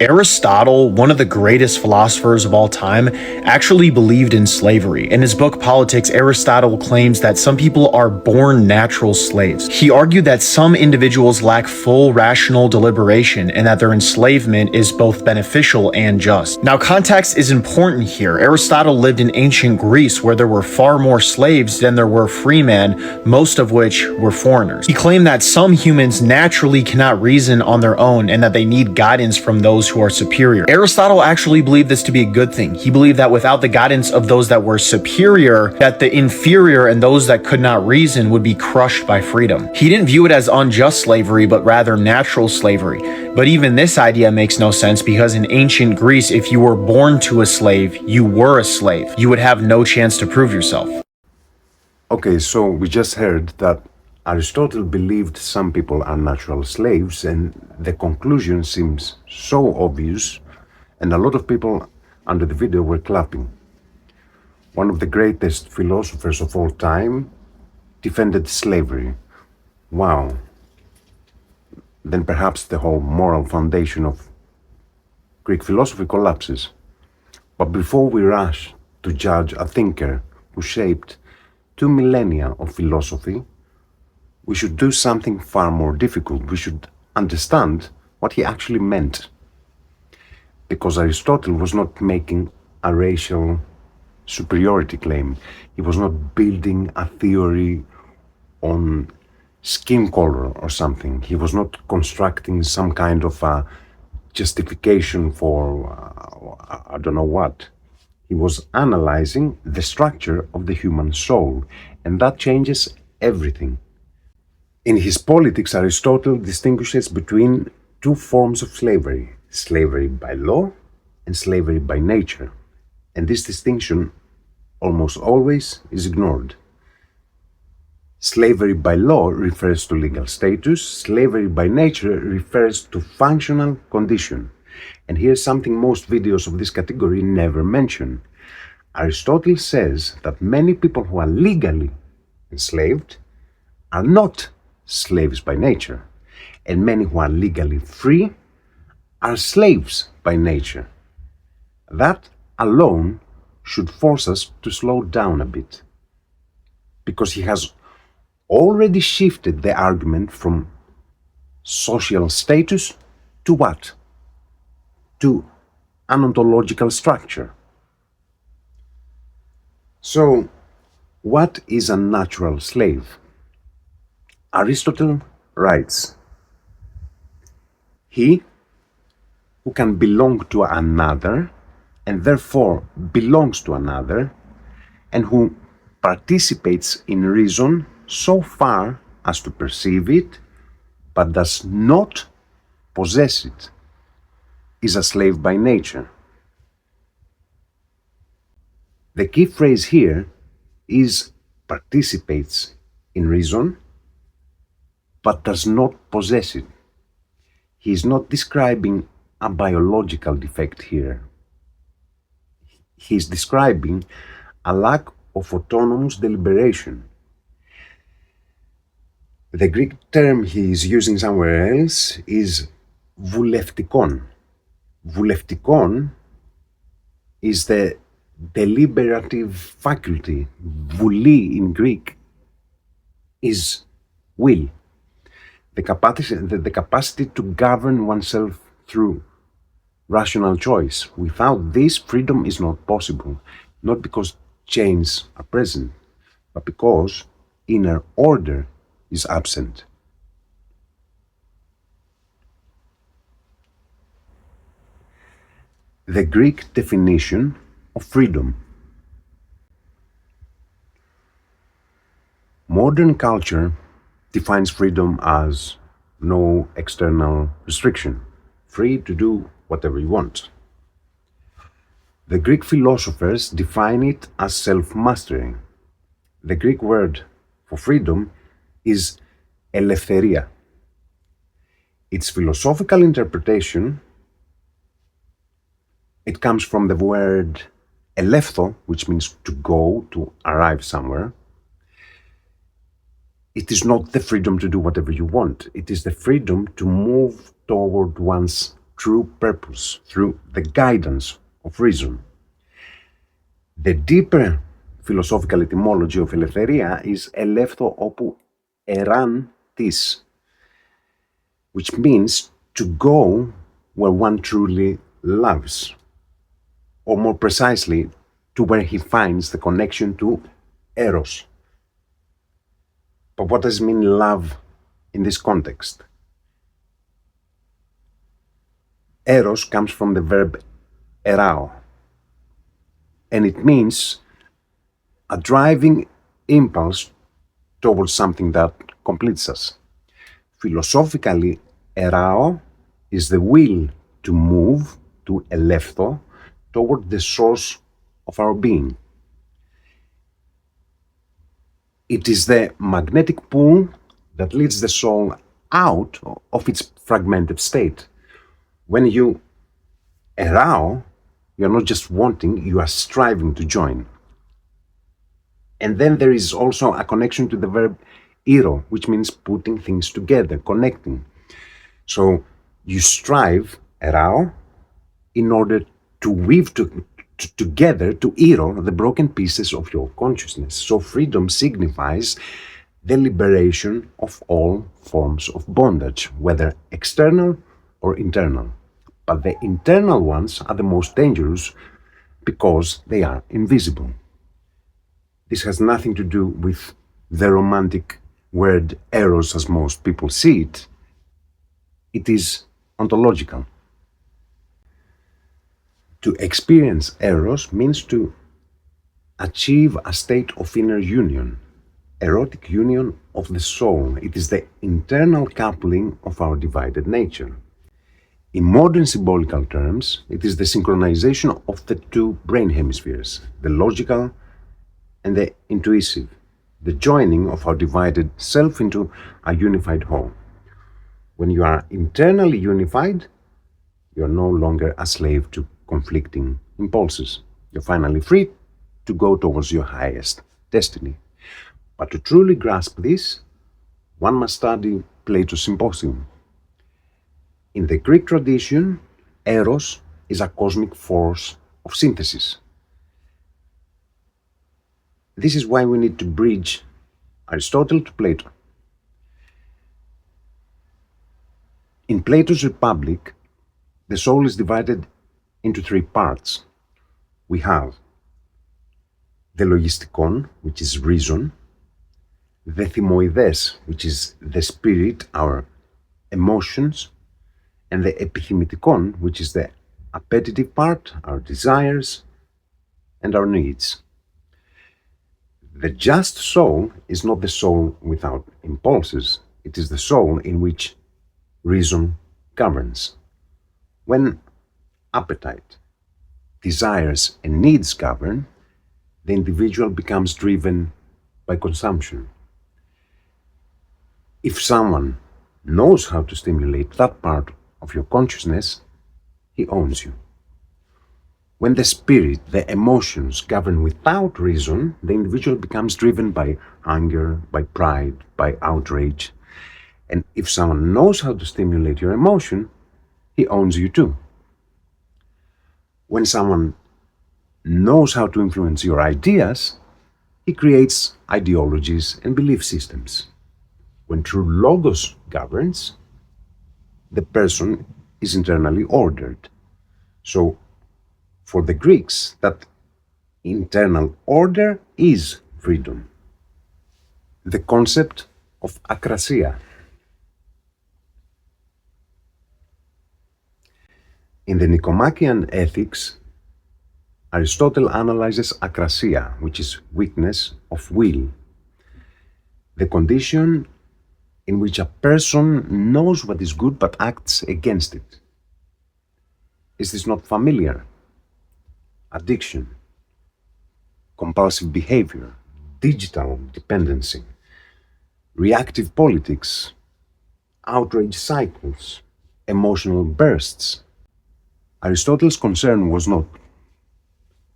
Aristotle, one of the greatest philosophers of all time, actually believed in slavery. In his book Politics, Aristotle claims that some people are born natural slaves. He argued that some individuals lack full rational deliberation and that their enslavement is both beneficial and just. Now, context is important here. Aristotle lived in ancient Greece where there were far more slaves than there were free men, most of which were foreigners. He claimed that some humans naturally cannot reason on their own and that they need guidance from those who are superior. Aristotle actually believed this to be a good thing. He believed that without the guidance of those that were superior, that the inferior and those that could not reason would be crushed by freedom. He didn't view it as unjust slavery, but rather natural slavery. But even this idea makes no sense because in ancient Greece, if you were born to a slave, you were a slave. You would have no chance to prove yourself. Okay, so we just heard that Aristotle believed some people are natural slaves, and the conclusion seems so obvious, and a lot of people under the video were clapping. One of the greatest philosophers of all time defended slavery. Wow. Then perhaps the whole moral foundation of Greek philosophy collapses. But before we rush to judge a thinker who shaped 2 millennia of philosophy, we should do something far more difficult. We should understand what he actually meant. Because Aristotle was not making a racial superiority claim. He was not building a theory on skin color or something. He was not constructing some kind of a justification for I don't know what. He was analyzing the structure of the human soul, and that changes everything. In his Politics, Aristotle distinguishes between 2 forms of slavery: slavery by law and slavery by nature. And this distinction almost always is ignored. Slavery by law refers to legal status. Slavery by nature refers to functional condition. And here's something most videos of this category never mention. Aristotle says that many people who are legally enslaved are not slaves by nature, and many who are legally free are slaves by nature. That alone should force us to slow down a bit, because he has already shifted the argument from social status to what? To an ontological structure. So, what is a natural slave? Aristotle writes, he who can belong to another and therefore belongs to another, and who participates in reason so far as to perceive it, but does not possess it, is a slave by nature. The key phrase here is participates in reason, but does not possess it. He is not describing a biological defect here. He is describing a lack of autonomous deliberation. The Greek term he is using somewhere else is Vouleutikon. Vouleutikon is the deliberative faculty. Vouli in Greek is will. The capacity to govern oneself through rational choice. Without this, freedom is not possible, not because chains are present, but because inner order is absent. The Greek definition of freedom. Modern culture defines freedom as no external restriction, free to do whatever you want. The Greek philosophers define it as self-mastery. The Greek word for freedom is eleftheria. Its philosophical interpretation, it comes from the word eleftho, which means to go, to arrive somewhere. It is not the freedom to do whatever you want. It is the freedom to move toward one's true purpose, through the guidance of reason. The deeper philosophical etymology of ελευθερία is ελεύθω όπου εράν της, which means to go where one truly loves, or more precisely, to where he finds the connection to Eros. But what does it mean love in this context? Eros comes from the verb erao, and it means a driving impulse towards something that completes us. Philosophically, erao is the will to move, to ελεύθω, toward the source of our being. It is the magnetic pull that leads the soul out of its fragmented state. When you erao, you are not just wanting, you are striving to join. And then there is also a connection to the verb iro, which means putting things together, connecting. So you strive, erao, in order to weave together, to iro, the broken pieces of your consciousness. So freedom signifies the liberation of all forms of bondage, whether external or internal. But the internal ones are the most dangerous because they are invisible. This has nothing to do with the romantic word eros as most people see it. It is ontological. To experience eros means to achieve a state of inner union, erotic union of the soul. It is the internal coupling of our divided nature. In modern symbolical terms, it is the synchronization of the two brain hemispheres, the logical and the intuitive, the joining of our divided self into a unified whole. When you are internally unified, you are no longer a slave to conflicting impulses. You're finally free to go towards your highest destiny. But to truly grasp this, one must study Plato's Symposium. In the Greek tradition, Eros is a cosmic force of synthesis. This is why we need to bridge Aristotle to Plato. In Plato's Republic, the soul is divided into three parts. We have the logistikon, which is reason, the thymoides, which is the spirit, our emotions, and the epithymikon, which is the appetitive part, our desires and our needs. The just soul is not the soul without impulses. It is the soul in which reason governs. When appetite, desires, and needs govern, the individual becomes driven by consumption. If someone knows how to stimulate that part of your consciousness, he owns you. When the spirit, the emotions govern without reason, the individual becomes driven by anger, by pride, by outrage. And if someone knows how to stimulate your emotion, he owns you too. When someone knows how to influence your ideas, he creates ideologies and belief systems. When true logos governs, the person is internally ordered. So, for the Greeks, that internal order is freedom. The concept of Akrasia. In the Nicomachean Ethics, Aristotle analyzes akrasia, which is weakness of will, the condition in which a person knows what is good but acts against it. Is this not familiar? Addiction, compulsive behavior, digital dependency, reactive politics, outrage cycles, emotional bursts. Aristotle's concern was not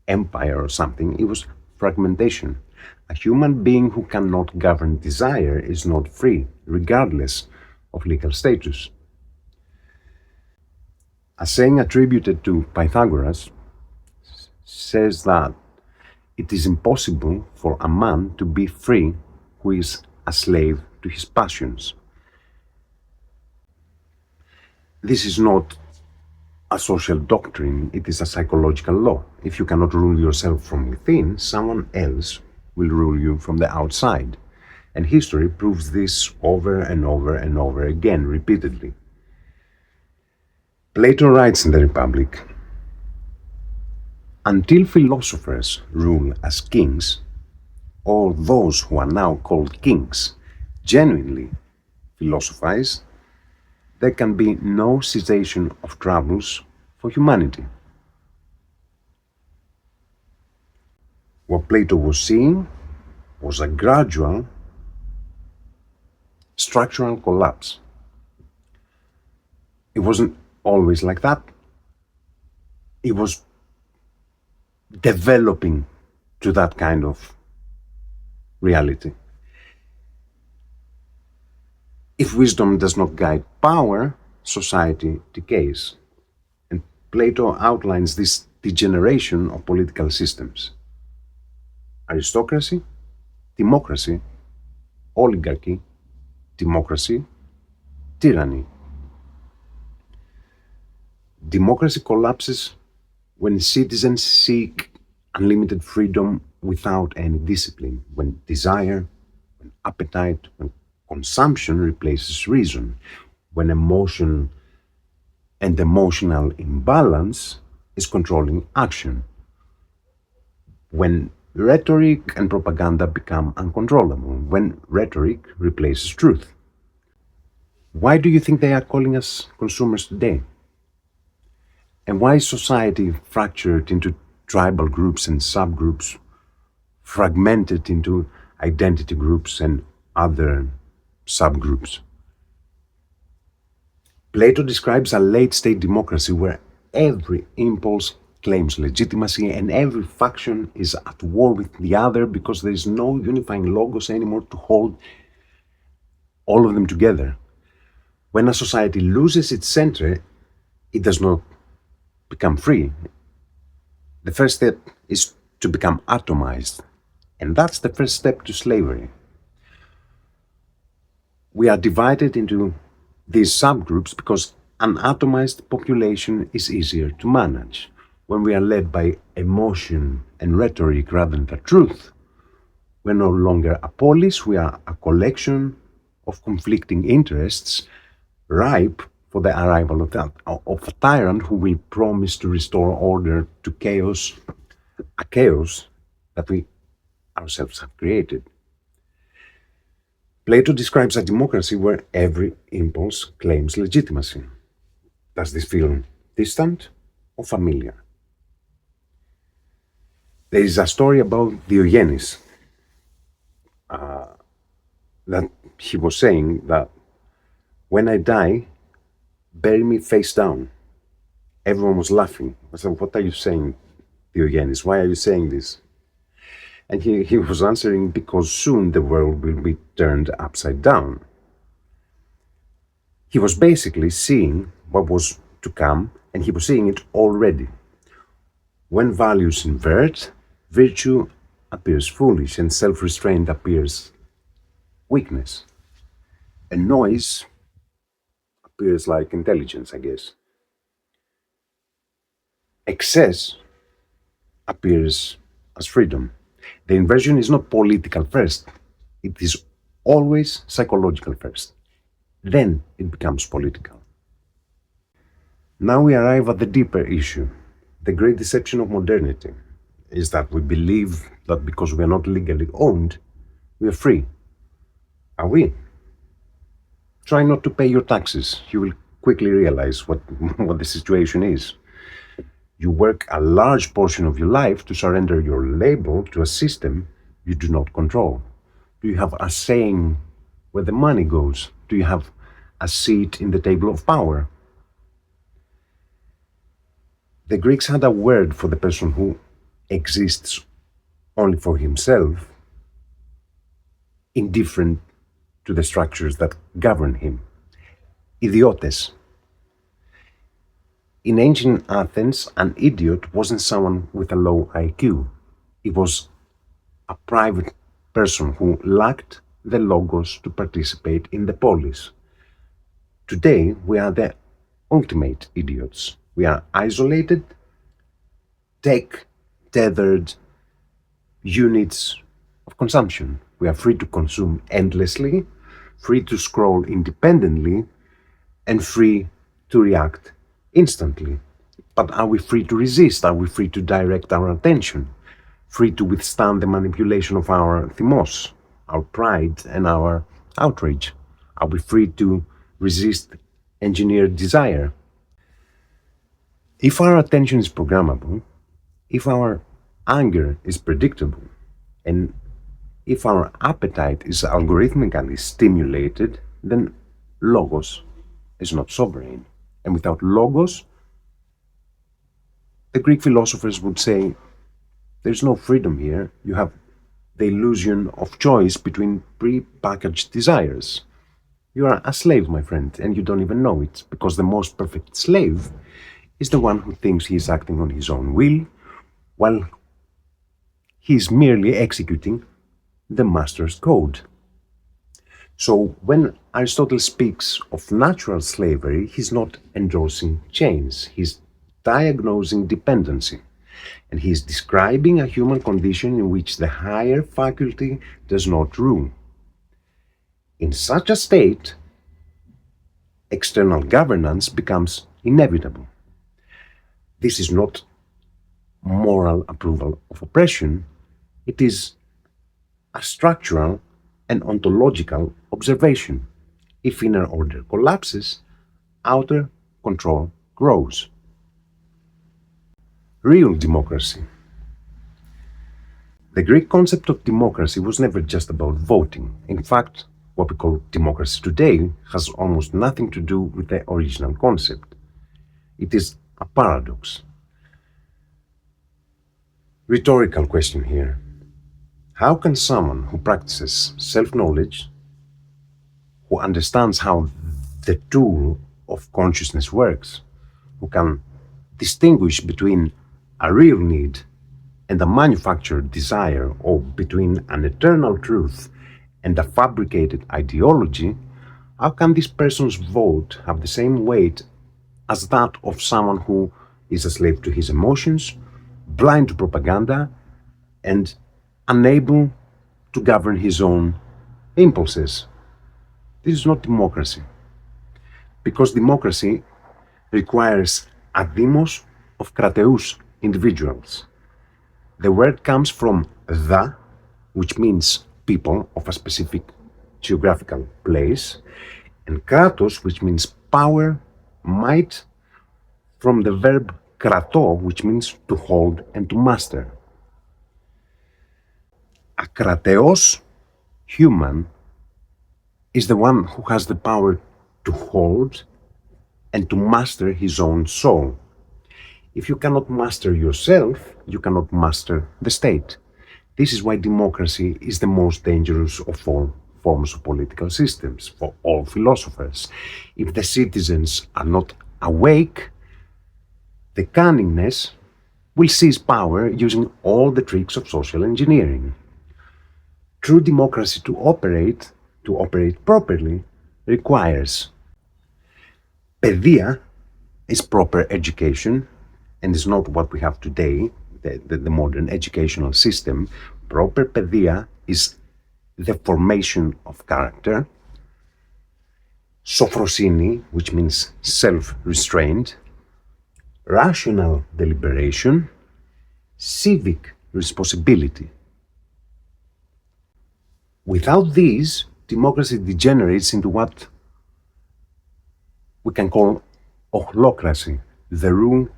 empire or something, it was fragmentation. A human being who cannot govern desire is not free, regardless of legal status. A saying attributed to Pythagoras says that it is impossible for a man to be free who is a slave to his passions. This is not a social doctrine, it is a psychological law. If you cannot rule yourself from within, someone else will rule you from the outside. And history proves this over and over and over again, repeatedly. Plato writes in the Republic, "Until philosophers rule as kings, or those who are now called kings genuinely philosophize, there can be no cessation of troubles for humanity." What Plato was seeing was a gradual structural collapse. It wasn't always like that. It was developing to that kind of reality. If wisdom does not guide power, society decays. And Plato outlines this degeneration of political systems: aristocracy, democracy, oligarchy, democracy, tyranny. Democracy collapses when citizens seek unlimited freedom without any discipline, when desire, when appetite, when consumption replaces reason, when emotion and emotional imbalance is controlling action, when rhetoric and propaganda become uncontrollable, when rhetoric replaces truth. Why do you think they are calling us consumers today? And why is society fractured into tribal groups and subgroups, fragmented into identity groups and other subgroups? Plato describes a late-stage democracy where every impulse claims legitimacy and every faction is at war with the other because there is no unifying logos anymore to hold all of them together. When a society loses its center, it does not become free. The first step is to become atomized, and that's the first step to slavery. We are divided into these subgroups because an atomized population is easier to manage. When we are led by emotion and rhetoric rather than the truth, we're no longer a polis, we are a collection of conflicting interests, ripe for the arrival of a tyrant who will promise to restore order to chaos, a chaos that we ourselves have created. Plato describes a democracy where every impulse claims legitimacy. Does this feel distant or familiar? There is a story about Diogenes that he was saying that when I die, bury me face down. Everyone was laughing. I said, "What are you saying, Diogenes? Why are you saying this?" And he was answering, "Because soon the world will be turned upside down." He was basically seeing what was to come, and he was seeing it already. When values invert, virtue appears foolish and self-restraint appears weakness. And noise appears like intelligence, I guess. Excess appears as freedom. The inversion is not political first, it is always psychological first. Then it becomes political. Now we arrive at the deeper issue. The great deception of modernity is that we believe that because we are not legally owned, we are free. Are we? Try not to pay your taxes. You will quickly realize what the situation is. You work a large portion of your life to surrender your labor to a system you do not control. Do you have a saying where the money goes? Do you have a seat in the table of power? The Greeks had a word for the person who exists only for himself, indifferent to the structures that govern him. Idiotes. In ancient Athens, an idiot wasn't someone with a low IQ. It was a private person who lacked the logos to participate in the polis. Today, we are the ultimate idiots. We are isolated, tech tethered units of consumption. We are free to consume endlessly, free to scroll independently, and free to react instantly. But are we free to resist? Are we free to direct our attention? Free to withstand the manipulation of our thymos, our pride, and our outrage? Are we free to resist engineered desire? If our attention is programmable, if our anger is predictable, and if our appetite is algorithmically stimulated, then logos is not sovereign. And without logos, the Greek philosophers would say, there's no freedom here. You have the illusion of choice between pre-packaged desires. You are a slave, my friend, and you don't even know it, because the most perfect slave is the one who thinks he is acting on his own will, while he is merely executing the master's code. So when Aristotle speaks of natural slavery, he's not endorsing chains, he's diagnosing dependency. And he's describing a human condition in which the higher faculty does not rule. In such a state, external governance becomes inevitable. This is not moral approval of oppression, it is a structural and ontological observation. If inner order collapses, outer control grows. Real democracy. The Greek concept of democracy was never just about voting. In fact, what we call democracy today has almost nothing to do with the original concept. It is a paradox. Rhetorical question here. How can someone who practices self-knowledge, who understands how the tool of consciousness works, who can distinguish between a real need and a manufactured desire, or between an eternal truth and a fabricated ideology, how can this person's vote have the same weight as that of someone who is a slave to his emotions, blind to propaganda, and unable to govern his own impulses? This is not democracy, because democracy requires a demos of krateus individuals. The word comes from the, which means people of a specific geographical place, and kratos, which means power, might, from the verb krato, which means to hold and to master. A krateos human is the one who has the power to hold and to master his own soul. If you cannot master yourself, you cannot master the state. This is why democracy is the most dangerous of all forms of political systems for all philosophers. If the citizens are not awake, the cunningness will seize power using all the tricks of social engineering. True democracy to operate properly, requires Paideia is proper education, and is not what we have today, the modern educational system. Proper Paideia is the formation of character. Sophrosini, which means self-restraint. Rational deliberation. Civic responsibility. Without these, democracy degenerates into what we can call ochlocracy, the rule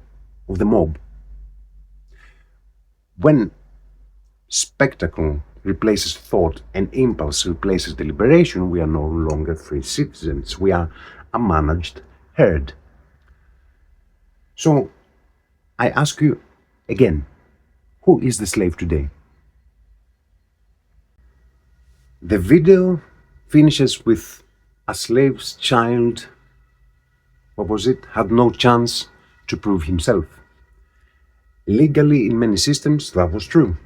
of the mob. When spectacle replaces thought and impulse replaces deliberation, we are no longer free citizens. We are a managed herd. So I ask you again, who is the slave today? The video finishes with a slave's child, had no chance to prove himself. Legally, in many systems, that was true.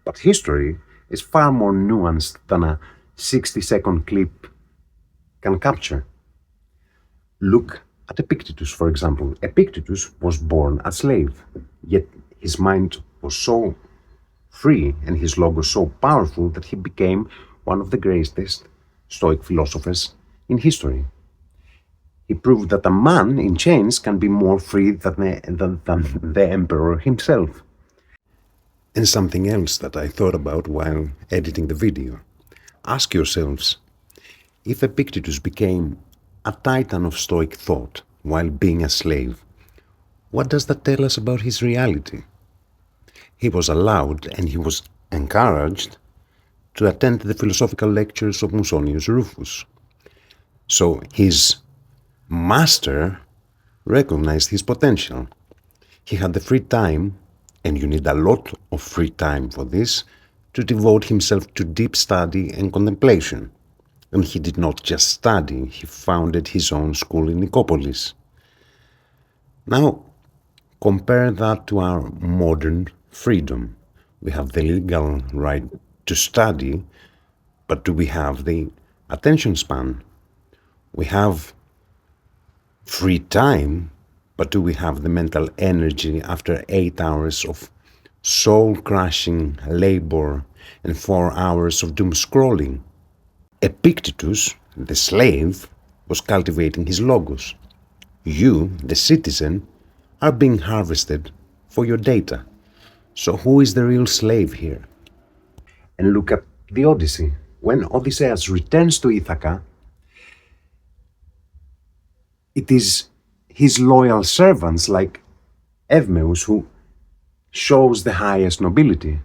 But history is far more nuanced than a 60-second clip can capture. Look at Epictetus, for example. Epictetus was born a slave, yet his mind was so free and his logos so powerful that he became one of the greatest Stoic philosophers in history. He proved that a man in chains can be more free than the emperor himself. And something else that I thought about while editing the video. Ask yourselves, if Epictetus became a titan of Stoic thought while being a slave, what does that tell us about his reality? He was allowed and he was encouraged to attend the philosophical lectures of Musonius Rufus. So his master recognized his potential. He had the free time, and you need a lot of free time for this, to devote himself to deep study and contemplation. And he did not just study, he founded his own school in Nicopolis. Now, compare that to our modern freedom. We have the legal right to study, but do we have the attention span? We have free time, but do we have the mental energy after 8 hours of soul-crushing labor and 4 hours of doom scrolling? Epictetus, the slave, was cultivating his logos. You, the citizen, are being harvested for your data. So who is the real slave here? And look at the Odyssey. When Odysseus returns to Ithaca, it is his loyal servants like Eumeus who shows the highest nobility.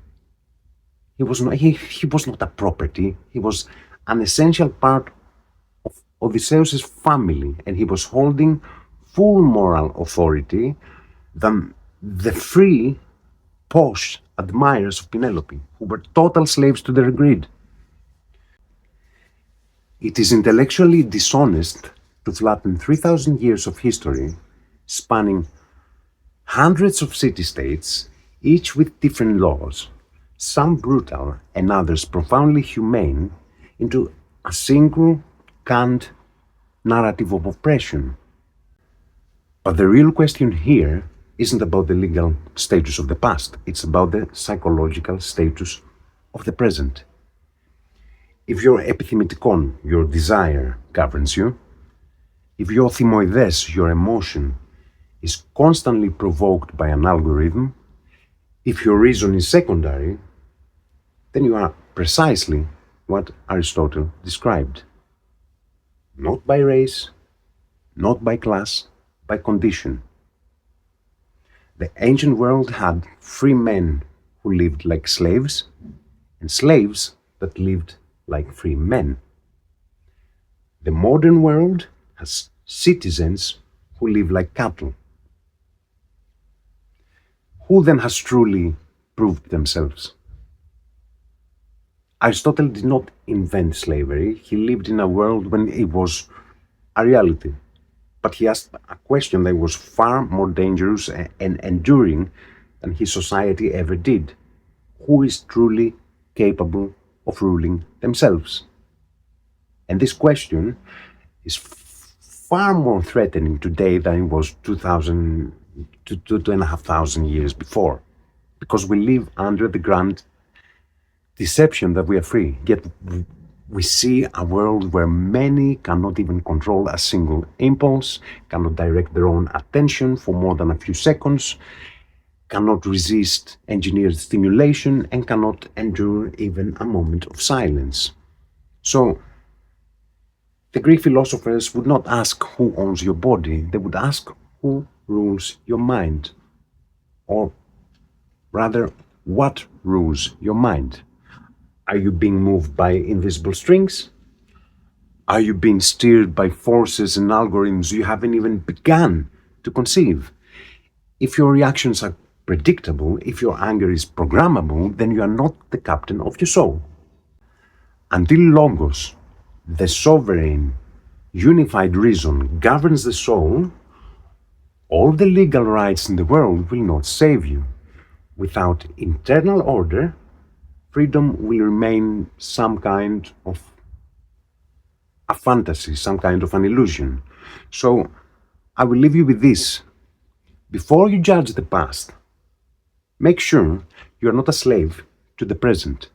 He was not a property. He was an essential part of Odysseus' family, and he was holding full moral authority than the free, posh admirers of Penelope, who were total slaves to their greed. It is intellectually dishonest to flatten 3,000 years of history, spanning hundreds of city-states, each with different laws, some brutal and others profoundly humane, into a single canned narrative of oppression. But the real question here isn't about the legal status of the past, it's about the psychological status of the present. If your epithmetikon, your desire, governs you, if your thymoides, your emotion, is constantly provoked by an algorithm, if your reason is secondary, then you are precisely what Aristotle described. Not by race, not by class, by condition. The ancient world had free men who lived like slaves, and slaves that lived like free men. The modern world has citizens who live like cattle. Who then has truly proved themselves? Aristotle did not invent slavery. He lived in a world when it was a reality. But he asked a question that was far more dangerous and enduring than his society ever did. Who is truly capable of ruling themselves? And this question is far more threatening today than it was 2,500 years before, because we live under the grand deception that we are free, yet we see a world where many cannot even control a single impulse, cannot direct their own attention for more than a few seconds, cannot resist engineered stimulation, and cannot endure even a moment of silence. So, the Greek philosophers would not ask who owns your body, they would ask who rules your mind, or rather, what rules your mind? Are you being moved by invisible strings? Are you being steered by forces and algorithms you haven't even begun to conceive? If your reactions are predictable, if your anger is programmable, then you are not the captain of your soul. Until Logos, the sovereign, unified reason, governs the soul, all the legal rights in the world will not save you. Without internal order, freedom will remain some kind of a fantasy, some kind of an illusion. So I will leave you with this. Before you judge the past, make sure you are not a slave to the present.